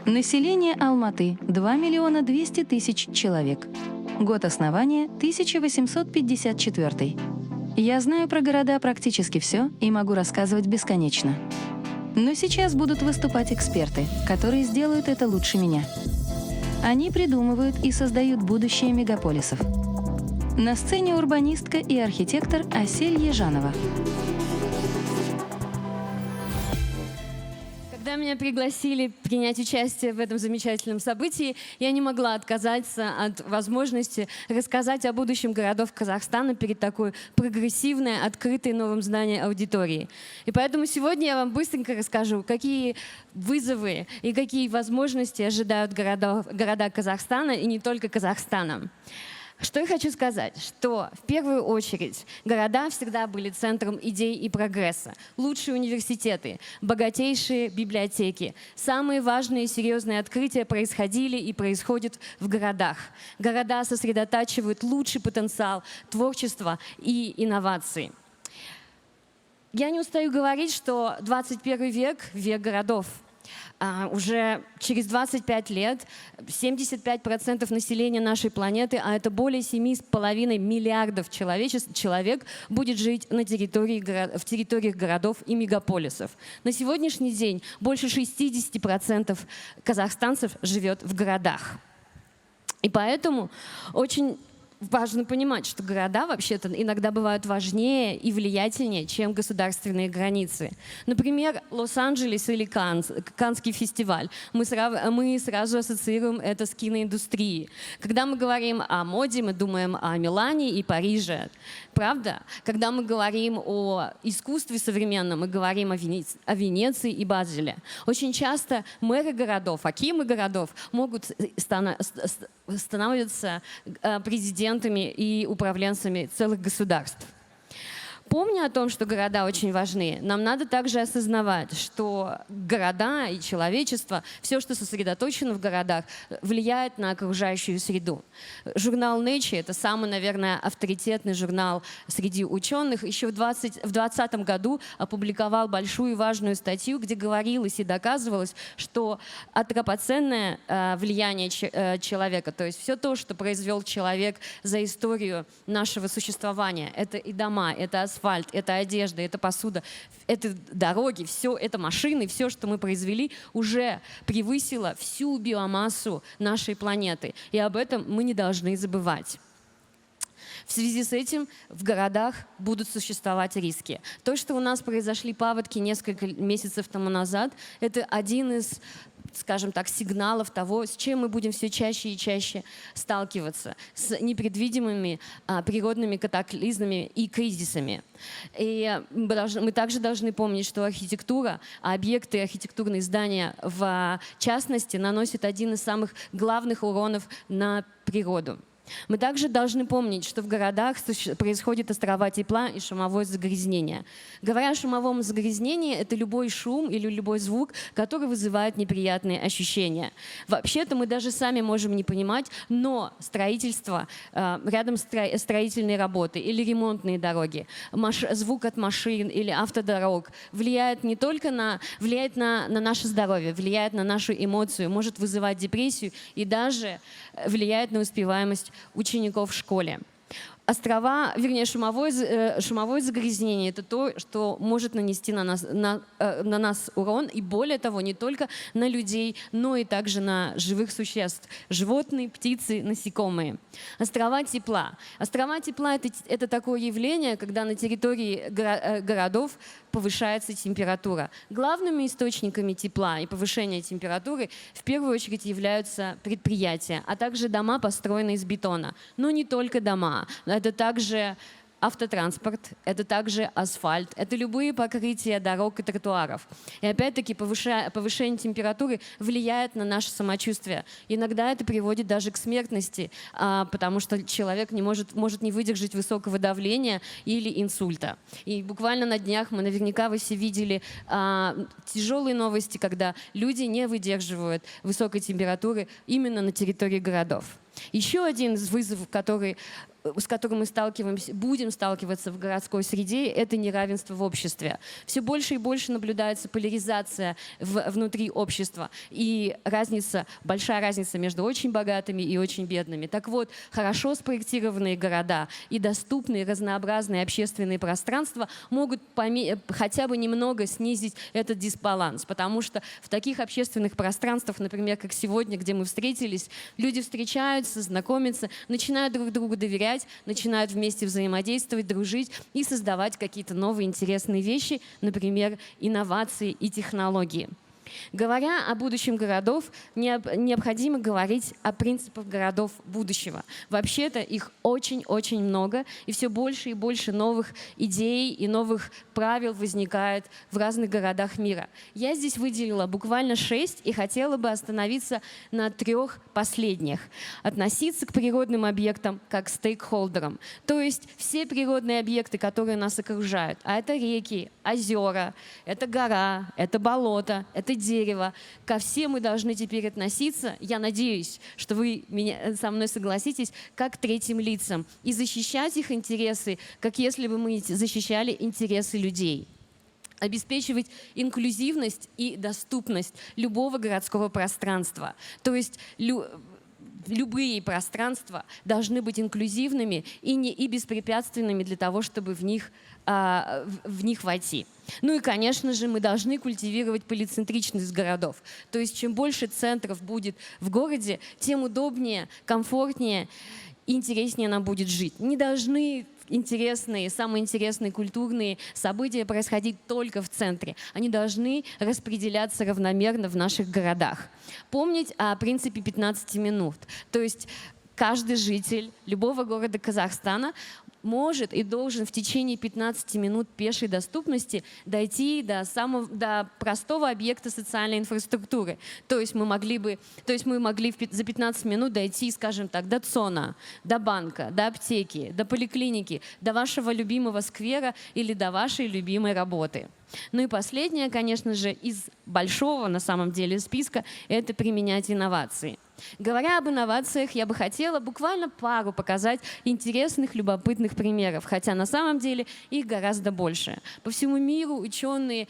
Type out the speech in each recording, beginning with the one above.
Население Алматы – 2 миллиона 200 тысяч человек. Год основания – 1854. Я знаю про города практически все и могу рассказывать бесконечно. Но сейчас будут выступать эксперты, которые сделают это лучше меня. Они придумывают и создают будущее мегаполисов. На сцене урбанистка и архитектор Асель Ежанова. Когда меня пригласили принять участие в этом замечательном событии, я не могла отказаться от возможности рассказать о будущем городов Казахстана перед такой прогрессивной, открытой новым знанием аудиторией. И поэтому сегодня я вам быстренько расскажу, какие вызовы и какие возможности ожидают города Казахстана, и не только Казахстана. Что я хочу сказать, что в первую очередь города всегда были центром идей и прогресса. Лучшие университеты, богатейшие библиотеки, самые важные и серьезные открытия происходили и происходят в городах. Города сосредотачивают лучший потенциал творчества и инноваций. Я не устаю говорить, что 21 век – век городов. Уже через 25 лет 75% населения нашей планеты, а это более 7,5 миллиардов человек, будет жить в территориях городов и мегаполисов. На сегодняшний день больше 60% казахстанцев живет в городах. И поэтому очень важно понимать, что города вообще-то иногда бывают важнее и влиятельнее, чем государственные границы. Например, Лос-Анджелес или Каннский фестиваль. Мы сразу ассоциируем это с киноиндустрией. Когда мы говорим о моде, мы думаем о Милане и Париже. Правда? Когда мы говорим о искусстве современном, мы говорим о Венеции и Базеле. Очень часто мэры городов, акимы городов могут становятся президентами и управленцами целых государств. Помня о том, что города очень важны, нам надо также осознавать, что города и человечество, все, что сосредоточено в городах, влияет на окружающую среду. Журнал Nature — это самый, наверное, авторитетный журнал среди ученых. Еще в 2020 году опубликовал большую и важную статью, где говорилось и доказывалось, что антропоценное влияние человека, то есть все то, что произвел человек за историю нашего существования, это и дома, это асфальт, это одежда, это посуда, это дороги, все это машины, все, что мы произвели, уже превысило всю биомассу нашей планеты. И об этом мы не должны забывать. В связи с этим в городах будут существовать риски. То, что у нас произошли паводки несколько месяцев тому назад, это один из, скажем так, сигналов того, с чем мы будем все чаще и чаще сталкиваться, с непредвидимыми природными катаклизмами и кризисами. И мы также должны помнить, что архитектура, объекты, архитектурные здания в частности, наносят один из самых главных уронов на природу. Мы также должны помнить, что в городах происходит острова тепла и шумовое загрязнение. Говоря о шумовом загрязнении, это любой шум или любой звук, который вызывает неприятные ощущения. Вообще-то мы даже сами можем не понимать, но строительство, рядом строительные работы или ремонтные дороги, звук от машин или автодорог влияет не только на наше здоровье, влияет на нашу эмоцию, может вызывать депрессию и даже влияет на успеваемость учеников в школе. Острова, вернее, шумовое загрязнение – это то, что может нанести на нас урон, и более того, не только на людей, но и также на живых существ – животные, птицы, насекомые. Острова тепла. Острова тепла – это такое явление, когда на территории городов повышается температура. Главными источниками тепла и повышения температуры в первую очередь являются предприятия, а также дома, построенные из бетона. Но не только дома. Это также автотранспорт, это также асфальт, это любые покрытия дорог и тротуаров. И опять-таки повышение температуры влияет на наше самочувствие. Иногда это приводит даже к смертности, потому что человек может не выдержать высокого давления или инсульта. И буквально на днях вы все видели тяжелые новости, когда люди не выдерживают высокой температуры именно на территории городов. Еще один из вызовов, который с которым мы будем сталкиваться в городской среде, это неравенство в обществе. Все больше и больше наблюдается поляризация внутри общества и большая разница между очень богатыми и очень бедными. Так вот, хорошо спроектированные города и доступные разнообразные общественные пространства могут хотя бы немного снизить этот дисбаланс, потому что в таких общественных пространствах, например, как сегодня, где мы встретились, люди встречаются, знакомятся, начинают друг другу доверять, начинают вместе взаимодействовать, дружить и создавать какие-то новые интересные вещи, например, инновации и технологии. Говоря о будущем городов, необходимо говорить о принципах городов будущего. Вообще-то их очень-очень много, и все больше и больше новых идей и новых правил возникает в разных городах мира. Я здесь выделила буквально 6 и хотела бы остановиться на 3 последних. Относиться к природным объектам как к стейкхолдерам, то есть все природные объекты, которые нас окружают, а это реки, озера, это гора, это болото, это дерево. Ко всем мы должны теперь относиться, я надеюсь, что вы со мной согласитесь, как к третьим лицам и защищать их интересы, как если бы мы защищали интересы людей. Обеспечивать инклюзивность и доступность любого городского пространства. То есть любые пространства должны быть инклюзивными и беспрепятственными для того, чтобы в них войти. Ну и, конечно же, мы должны культивировать полицентричность городов. То есть чем больше центров будет в городе, тем удобнее, комфортнее и интереснее нам будет жить. Не должны самые интересные культурные события происходить только в центре. Они должны распределяться равномерно в наших городах. Помнить о принципе 15 минут. То есть каждый житель любого города Казахстана может и должен в течение 15 минут пешей доступности дойти до простого объекта социальной инфраструктуры. То есть мы могли за 15 минут дойти, скажем так, до ЦОНа, до банка, до аптеки, до поликлиники, до вашего любимого сквера или до вашей любимой работы. Ну и последнее, конечно же, из большого на самом деле списка – это применять инновации. Говоря об инновациях, я бы хотела буквально пару показать интересных, любопытных примеров, хотя на самом деле их гораздо больше. По всему миру ученые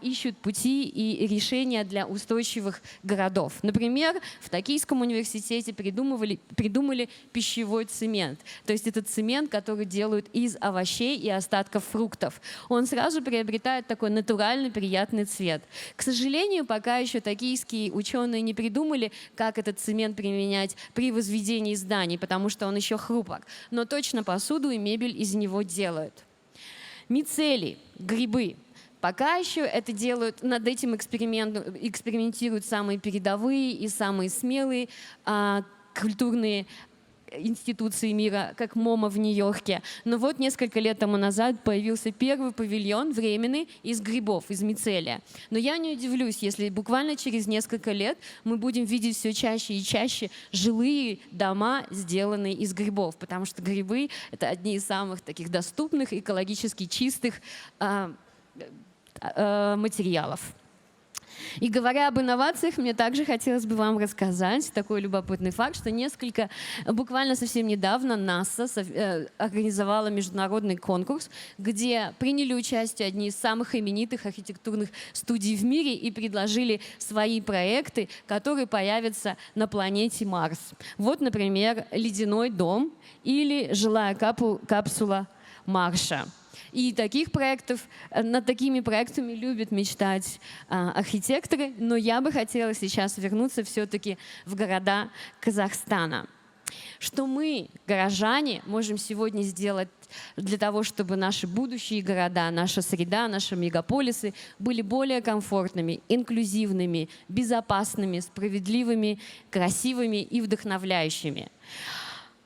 ищут пути и решения для устойчивых городов. Например, в Токийском университете придумали пищевой цемент. То есть это цемент, который делают из овощей и остатков фруктов. Он сразу приобретает такой натуральный, приятный цвет. К сожалению, пока еще токийские ученые не придумали, как этот цемент применять при возведении зданий, потому что он еще хрупок. Но точно посуду и мебель из него делают. Мицелий, грибы. Пока еще это делают, над этим экспериментируют самые передовые и самые смелые культурные институции мира, как МОМА в Нью-Йорке. Но вот несколько лет тому назад появился первый павильон временный из грибов, из мицелия. Но я не удивлюсь, если буквально через несколько лет мы будем видеть все чаще и чаще жилые дома, сделанные из грибов, потому что грибы — это одни из самых таких доступных, экологически чистых материалов. И говоря об инновациях, мне также хотелось бы вам рассказать такой любопытный факт, что буквально совсем недавно НАСА организовала международный конкурс, где приняли участие одни из самых именитых архитектурных студий в мире и предложили свои проекты, которые появятся на планете Марс. Вот, например, ледяной дом или жилая капсула Марша. И над такими проектами любят мечтать архитекторы, но я бы хотела сейчас вернуться все-таки в города Казахстана. Что мы, горожане, можем сегодня сделать для того, чтобы наши будущие города, наша среда, наши мегаполисы были более комфортными, инклюзивными, безопасными, справедливыми, красивыми и вдохновляющими.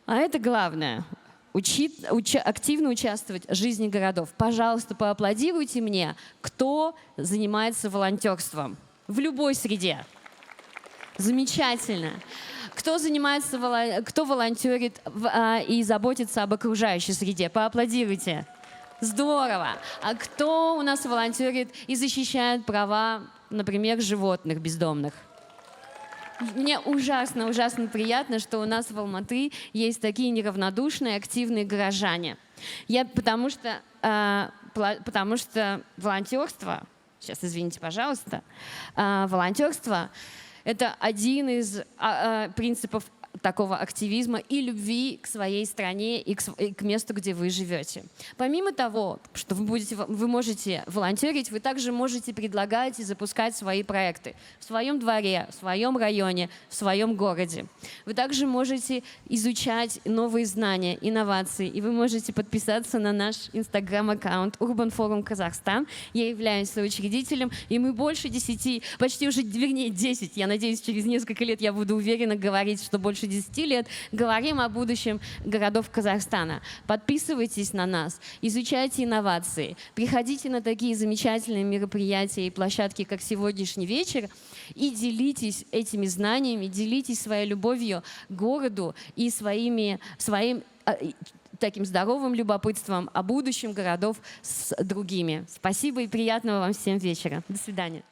А это главное. Активно участвовать в жизни городов. Пожалуйста, поаплодируйте мне, кто занимается волонтерством в любой среде. Замечательно. Кто волонтерит и заботится об окружающей среде? Поаплодируйте. Здорово. А кто у нас волонтерит и защищает права, например, животных бездомных? Мне ужасно, ужасно приятно, что у нас в Алматы есть такие неравнодушные, активные горожане. Потому что волонтерство, сейчас извините, пожалуйста, волонтерство — это один из принципов такого активизма и любви к своей стране и к месту, где вы живете. Помимо того, что вы можете волонтерить, вы также можете предлагать и запускать свои проекты в своем дворе, в своем районе, в своем городе. Вы также можете изучать новые знания, инновации, и вы можете подписаться на наш инстаграм-аккаунт Urban Forum Казахстан. Я являюсь соучредителем, и мы больше 10, почти уже, вернее, 10, я надеюсь, через несколько лет я буду уверенно говорить, что больше 10 лет говорим о будущем городов Казахстана. Подписывайтесь на нас, изучайте инновации, приходите на такие замечательные мероприятия и площадки, как сегодняшний вечер, и делитесь этими знаниями, делитесь своей любовью к городу и своим таким здоровым любопытством о будущем городов с другими. Спасибо и приятного вам всем вечера. До свидания.